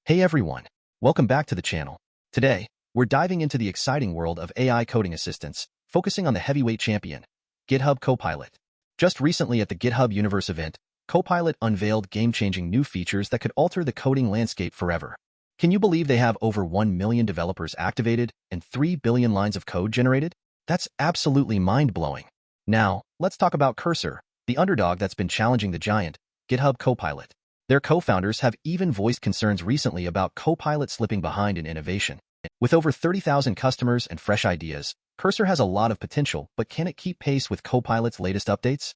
Hey everyone, welcome back to the channel. Today, we're diving into the exciting world of AI coding assistants, focusing on the heavyweight champion, GitHub Copilot. Just recently at the GitHub Universe event, Copilot unveiled game-changing new features that could alter the coding landscape forever. Can you believe they have over 1 million developers activated and 3 billion lines of code generated? That's absolutely mind-blowing. Now, let's talk about Cursor, the underdog that's been challenging the giant, GitHub Copilot. Their co-founders have even voiced concerns recently about Copilot slipping behind in innovation. With over 30,000 customers and fresh ideas, Cursor has a lot of potential, but can it keep pace with Copilot's latest updates?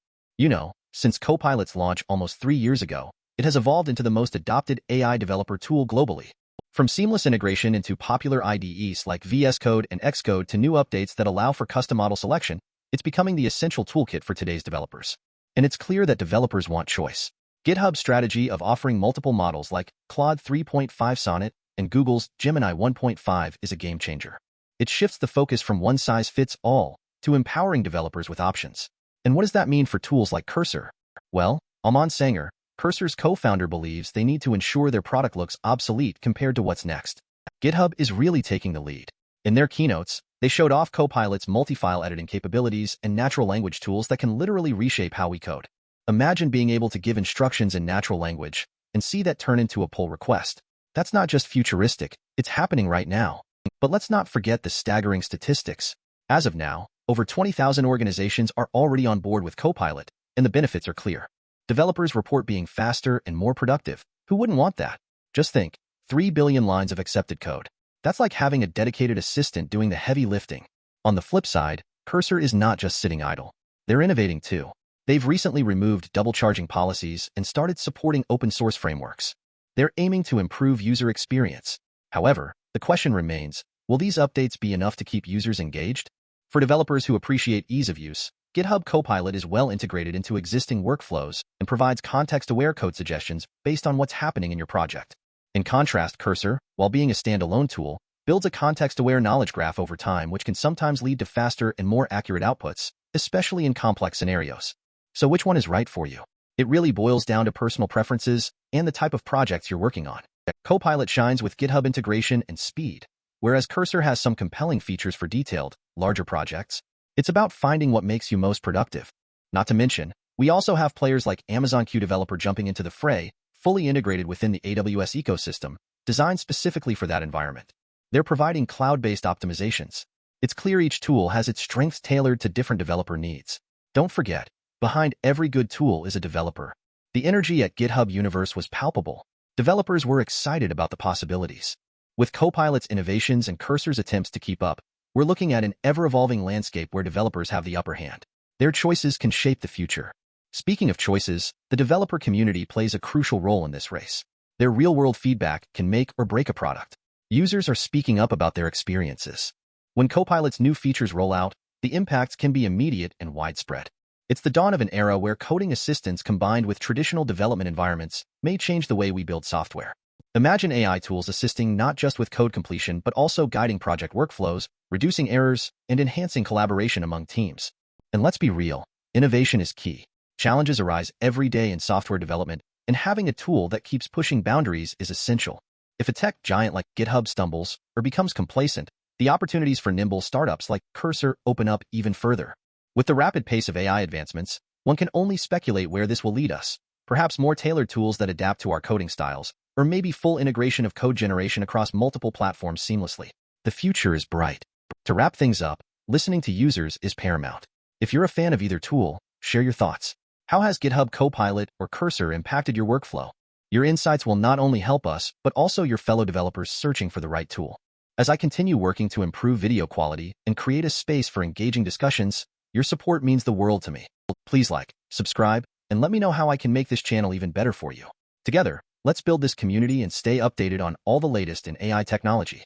Since Copilot's launch almost 3 years ago, it has evolved into the most adopted AI developer tool globally. From seamless integration into popular IDEs like VS Code and Xcode to new updates that allow for custom model selection, it's becoming the essential toolkit for today's developers. And it's clear that developers want choice. GitHub's strategy of offering multiple models like Claude 3.5 Sonnet and Google's Gemini 1.5 is a game-changer. It shifts the focus from one-size-fits-all to empowering developers with options. And what does that mean for tools like Cursor? Well, Aman Sanger, Cursor's co-founder, believes they need to ensure their product looks obsolete compared to what's next. GitHub is really taking the lead. In their keynotes, they showed off Copilot's multi-file editing capabilities and natural language tools that can literally reshape how we code. Imagine being able to give instructions in natural language and see that turn into a pull request. That's not just futuristic, it's happening right now. But let's not forget the staggering statistics. As of now, over 20,000 organizations are already on board with Copilot, and the benefits are clear. Developers report being faster and more productive. Who wouldn't want that? Just think, 3 billion lines of accepted code. That's like having a dedicated assistant doing the heavy lifting. On the flip side, Cursor is not just sitting idle. They're innovating too. They've recently removed double charging policies and started supporting open source frameworks. They're aiming to improve user experience. However, the question remains, will these updates be enough to keep users engaged? For developers who appreciate ease of use, GitHub Copilot is well integrated into existing workflows and provides context-aware code suggestions based on what's happening in your project. In contrast, Cursor, while being a standalone tool, builds a context-aware knowledge graph over time, which can sometimes lead to faster and more accurate outputs, especially in complex scenarios. So which one is right for you? It really boils down to personal preferences and the type of projects you're working on. Copilot shines with GitHub integration and speed, whereas Cursor has some compelling features for detailed, larger projects. It's about finding what makes you most productive. Not to mention, we also have players like Amazon Q Developer jumping into the fray, fully integrated within the AWS ecosystem, designed specifically for that environment. They're providing cloud-based optimizations. It's clear each tool has its strengths tailored to different developer needs. Don't forget, behind every good tool is a developer. The energy at GitHub Universe was palpable. Developers were excited about the possibilities. With Copilot's innovations and Cursor's attempts to keep up, we're looking at an ever-evolving landscape where developers have the upper hand. Their choices can shape the future. Speaking of choices, the developer community plays a crucial role in this race. Their real-world feedback can make or break a product. Users are speaking up about their experiences. When Copilot's new features roll out, the impacts can be immediate and widespread. It's the dawn of an era where coding assistants combined with traditional development environments may change the way we build software. Imagine AI tools assisting not just with code completion but also guiding project workflows, reducing errors, and enhancing collaboration among teams. And let's be real, innovation is key. Challenges arise every day in software development, and having a tool that keeps pushing boundaries is essential. If a tech giant like GitHub stumbles or becomes complacent, the opportunities for nimble startups like Cursor open up even further. With the rapid pace of AI advancements, one can only speculate where this will lead us. Perhaps more tailored tools that adapt to our coding styles, or maybe full integration of code generation across multiple platforms seamlessly. The future is bright. To wrap things up, listening to users is paramount. If you're a fan of either tool, share your thoughts. How has GitHub Copilot or Cursor impacted your workflow? Your insights will not only help us, but also your fellow developers searching for the right tool. As I continue working to improve video quality and create a space for engaging discussions, your support means the world to me. Please like, subscribe, and let me know how I can make this channel even better for you. Together, let's build this community and stay updated on all the latest in AI technology.